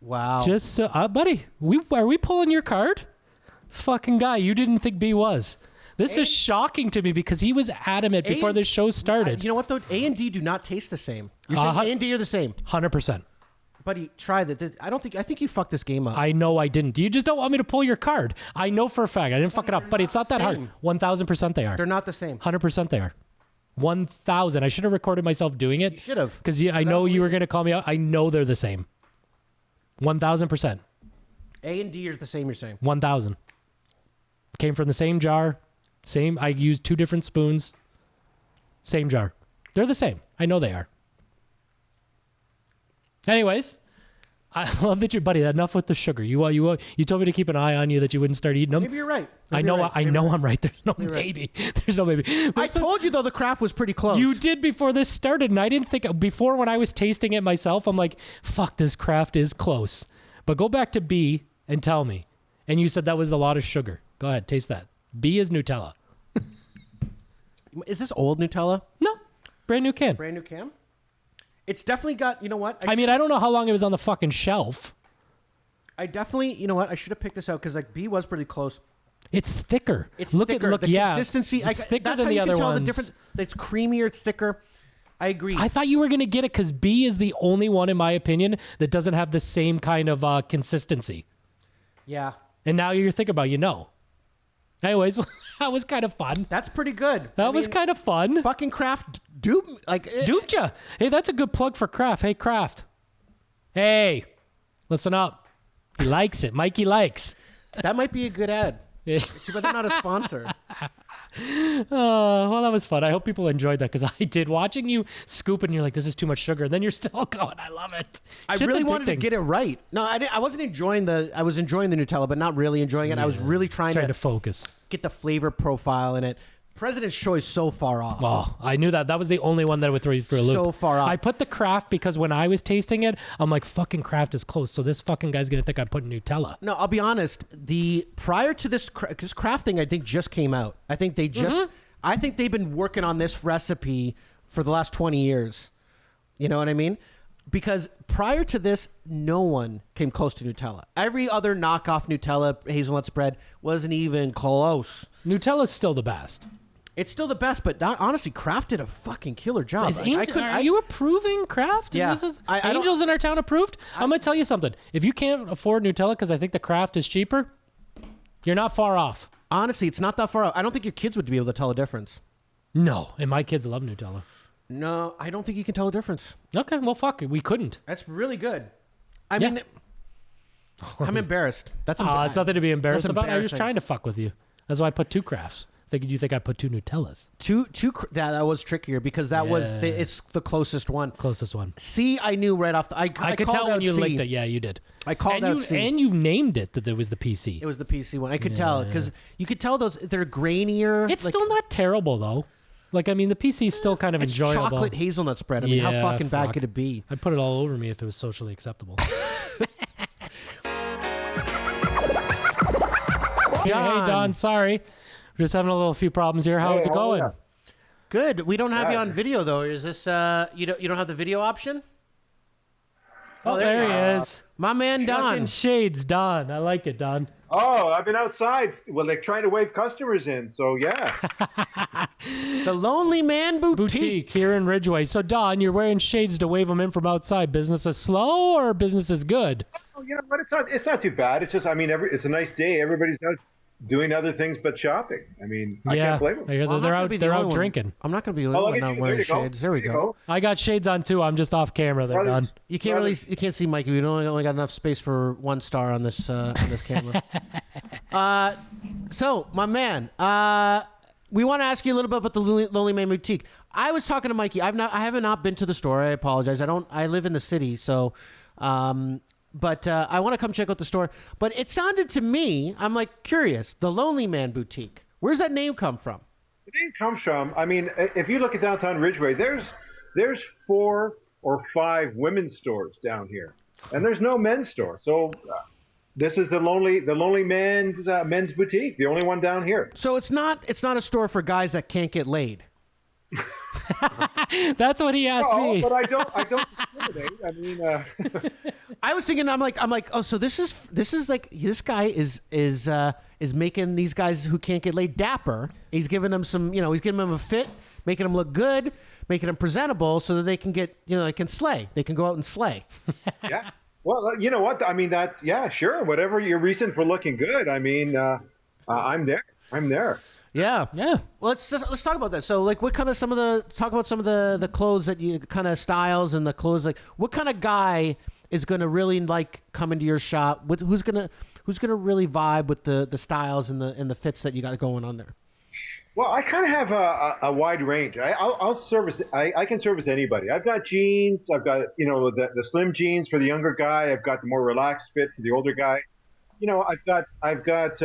Wow. Just so, buddy, are we pulling your card? This fucking guy, you didn't think B was. This is shocking to me because he was adamant before the show started. You know what though? A and D do not taste the same. You said A and D are the same. 100%. Buddy, try that. I think you fucked this game up. I know I didn't. You just don't want me to pull your card. I know for a fact. I didn't fuck it up, buddy. It's not that hard. 1,000% they are. They're not the same. 100% they are. 1,000. I should have recorded myself doing it. You should have. Because I know you were going to call me out. I know they're the same. 1,000%. A and D are the same, you're saying? 1,000. Came from the same jar. Same. I used 2 different spoons. Same jar. They're the same. I know they are. Anyways, I love that buddy. Enough with the sugar. You told me to keep an eye on you that you wouldn't start eating them. Maybe you're right. I know I'm right. There's no maybe. There's no maybe. I told you though the Kraft was pretty close. You did before this started, and I didn't think before when I was tasting it myself. I'm like, fuck, this Kraft is close. But go back to B and tell me. And you said that was a lot of sugar. Go ahead, taste that. B is Nutella. Is this old Nutella? No, brand new can. Brand new can? It's definitely got, you know what? I mean, I don't know how long it was on the fucking shelf. I definitely, you know what? I should have picked this out because like B was pretty close. It's thicker. Look, consistency. It's thicker that's than how the you other can tell ones. the difference. It's creamier. It's thicker. I agree. I thought you were going to get it because B is the only one, in my opinion, that doesn't have the same kind of consistency. Yeah. And now you're thinking about, Anyways, that was kind of fun. That's pretty good. That was kind of fun. Fucking Kraft duped ya. Hey, that's a good plug for Kraft. Hey, Kraft. Hey, listen up. He likes it. Mikey likes. That might be a good ad. But they're not a sponsor. Well, that was fun. I hope people enjoyed that because I did. Watching you scoop and you're like, this is too much sugar. And then you're still going, I love it. I really wanted to get it right. No, I wasn't enjoying I was enjoying the Nutella, but not really enjoying it. I was really trying to focus. Get the flavor profile in it. President's Choice so far off. Oh, I knew that. That was the only one that would throw you for a loop. So far off. I put the Kraft because when I was tasting it, I'm like, fucking Kraft is close. So this fucking guy's going to think I'm putting Nutella. No, I'll be honest. Prior to this Kraft thing, I think just came out. I think they just, I think they've been working on this recipe for the last 20 years. You know what I mean? Because prior to this, no one came close to Nutella. Every other knockoff Nutella hazelnut spread wasn't even close. Nutella's still the best. It's still the best, but honestly, Kraft did a fucking killer job. Are you approving Kraft? Yeah. Angels in our town approved? I'm going to tell you something. If you can't afford Nutella because I think the Kraft is cheaper, you're not far off. Honestly, it's not that far off. I don't think your kids would be able to tell a difference. No, and my kids love Nutella. No, I don't think you can tell a difference. Okay, well, fuck it. We couldn't. That's really good. I mean, I'm embarrassed. It's nothing to be embarrassed about. I was trying to fuck with you. That's why I put 2 Krafts. You think I put 2 Nutellas? That was trickier because that was it's the closest one. Closest one. C, I knew right off the. I could tell when you licked it. Yeah, you did. I called out C. And you named it that it was the PC. It was the PC one. I could tell because you could tell they're grainier. It's still not terrible though. Like, I mean, the PC is still kind of it's enjoyable. Chocolate hazelnut spread. I mean, how fucking bad could it be? I'd put it all over me if it was socially acceptable. Hey, Don, sorry. We're just having a few problems here. How's it going? Yeah. Good. We don't have you on video, though. Is this, you don't have the video option? Oh, there he is. My man, Don. Fucking shades, Don. I like it, Don. Oh, I've been outside. Well, they're trying to wave customers in, so yeah. The Lonely Man Boutique here in Ridgeway. So, Don, you're wearing shades to wave them in from outside. Business is slow or business is good? Oh, you know what? It's not too bad. It's just, I mean, it's a nice day. Everybody's out doing other things but shopping. I mean, I can't blame them. I hear they're out drinking. I'm not going to be the only one not wearing shades. There we go. I got shades on too. I'm just off camera there, Don. You can't see Mikey. We only got enough space for 1 star on this camera. So, my man, we want to ask you a little bit about the Lonely Man Boutique. I was talking to Mikey. I haven't not been to the store. I apologize. I live in the city, so but I want to come check out the store. But it sounded to me, I'm like curious, the Lonely Man Boutique. Where's that name come from? The name comes from, I mean, if you look at downtown Ridgeway, there's 4 or 5 women's stores down here, and there's no men's store. So this is the Lonely Man's men's boutique, the only one down here. So it's not a store for guys that can't get laid. That's what he asked me. But I don't discriminate. I mean, I was thinking, I'm like, oh, so this is like this guy is making these guys who can't get laid dapper. He's giving them some, he's giving them a fit, making them look good, making them presentable, so that they can get, they can slay. They can go out and slay. Yeah. Well, you know what? I mean, sure. Whatever your reason for looking good. I mean, I'm there. Yeah. Well, let's talk about that. So, like, what kind of talk about some of the clothes that you kind of styles and the clothes, like, what kind of guy is going to really like come into your shop? Who's gonna really vibe with the styles and the fits that you got going on there? Well, I kind of have a wide range. I'll service. I can service anybody. I've got jeans. I've got the slim jeans for the younger guy. I've got the more relaxed fit for the older guy. I've got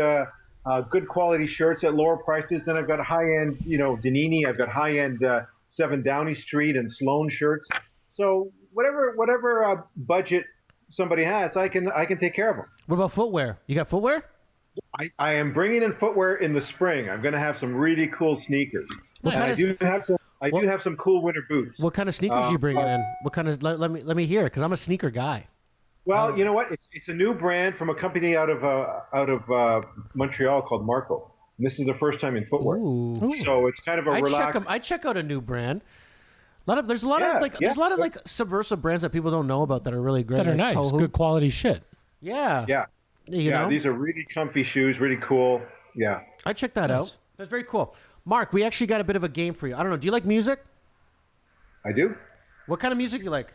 good quality shirts at lower prices. Then I've got high-end, Danini. I've got high-end 7 Downey Street and Sloan shirts. So whatever budget somebody has, I can take care of them. What about footwear? You got footwear? I am bringing in footwear in the spring. I'm going to have some really cool sneakers. I do have some cool winter boots. What kind of sneakers are you bringing in? What kind of? Let me hear, because I'm a sneaker guy. Well, you know what? It's a new brand from a company out of Montreal called Marco. And this is the first time in footwear. Ooh. So it's kind of a relaxed. I check out a new brand. There's a lot of subversive brands that people don't know about that are really great. That are like nice, good quality shit. Yeah. Yeah. These are really comfy shoes, really cool. Yeah. I checked that out. That's very cool. Mark, we actually got a bit of a game for you. I don't know. Do you like music? I do. What kind of music you like?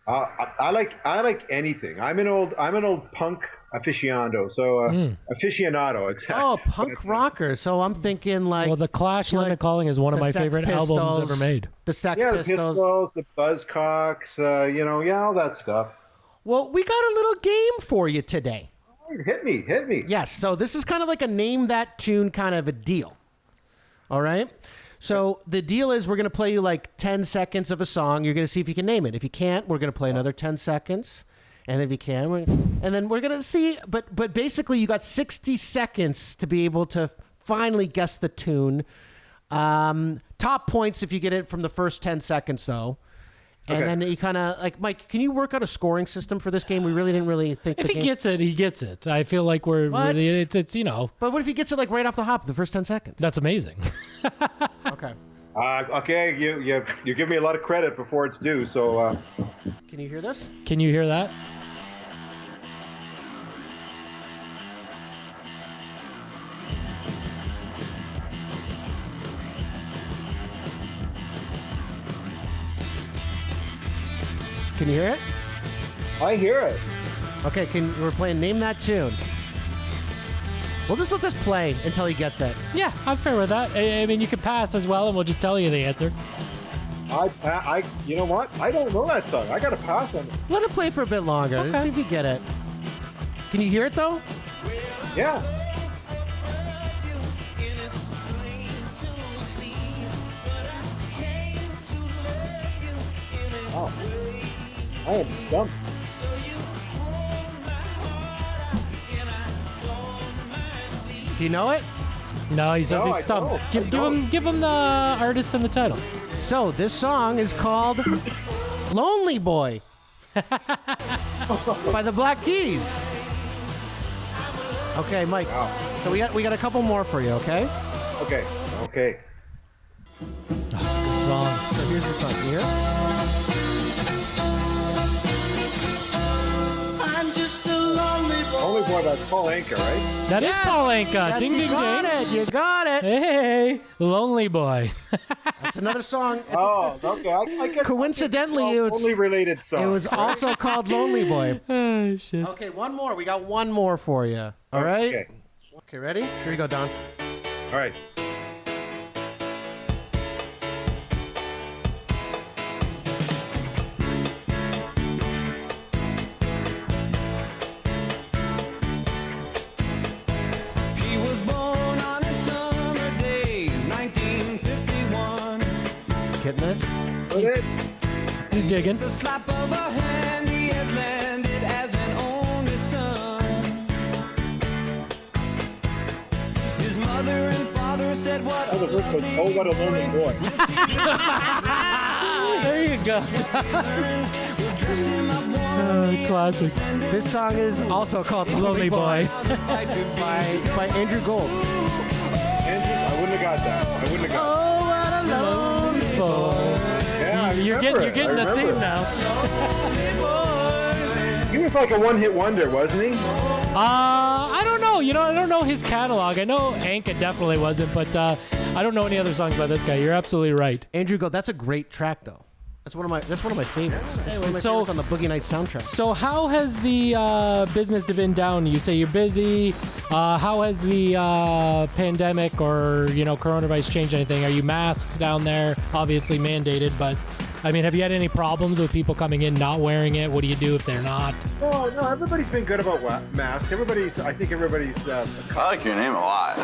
I like anything. I'm an old punk aficionado. So aficionado. Exactly. Oh, punk rocker. So I'm thinking like. Well, the Clash, Linda Calling is one of my favorite albums ever made. The Sex Pistols, the Buzzcocks, all that stuff. Well, we got a little game for you today. Hit me. Yes. So this is kind of like a name that tune kind of a deal. All right. So the deal is we're going to play you like 10 seconds of a song. You're going to see if you can name it. If you can't, we're going to play another 10 seconds. And if you can, and then we're going to see. But basically, you got 60 seconds to be able to finally guess the tune. Top points if you get it from the first 10 seconds, though. And then you kind of like, Mike, can you work out a scoring system for this game? We really didn't really think. If he gets it, he gets it. I feel like we're really, it's But what if he gets it like right off the hop, the first 10 seconds? That's amazing. Okay. Okay, you give me a lot of credit before it's due. So. Can you hear this? Can you hear that? Can you hear it? I hear it. Okay, we're playing Name That Tune. We'll just let this play until he gets it. Yeah, I'm fair with that. I mean, you can pass as well, and we'll just tell you the answer. You know what? I don't know that song. I got to pass on it. Let it play for a bit longer. Okay. Let's see if you get it. Can you hear it though? Yeah. Oh, I am stumped. Do you know it? No, he says No, he's I stumped. don't. Give him the artist and the title. So this song is called "Lonely Boy" by the Black Keys. Okay, Mike. Wow. So we got a couple more for you. Okay. Okay. That's a good song. So here's the song. Can you hear it? I'm just a lonely boy. Only boy, that's Paul Anka, right? That is Paul Anka. Ding, ding, ding. You got it. Hey, Lonely Boy. That's another song. Oh, okay. I guess Coincidentally, it was only related song. It was also called "Lonely Boy." Oh, shit. Okay, one more. We got one more for you. All right. Okay, ready? Here you go, Don. All right. He was born on a summer day, 1951. Getting this? He's digging. The slap of a hand, he had landed as an only son. His mother and father said, "What Oh, the first was "Oh, What a Lonely Boy." There you go. Classic. This song is also called Lonely Boy. by Andrew Gold. Andrew, I wouldn't have got that. I wouldn't have got Oh, what a lonely boy. Yeah, I You're remember getting it. I the remember theme it. now. He was like a one-hit wonder, wasn't he? I don't know. I don't know his catalog. I know Anka definitely wasn't, but I don't know any other songs by this guy. You're absolutely right. Andrew Gold. That's a great track, though. That's one of my favorites. That's one of my so- favorites on the Boogie Nights soundtrack. So how has the business been down? You say you're busy. How has the pandemic or coronavirus changed anything? Are you masked down there? Obviously mandated, but I mean, have you had any problems with people coming in not wearing it? What do you do if they're not? Oh no, everybody's been good about masks. I think everybody's. I like your name a lot.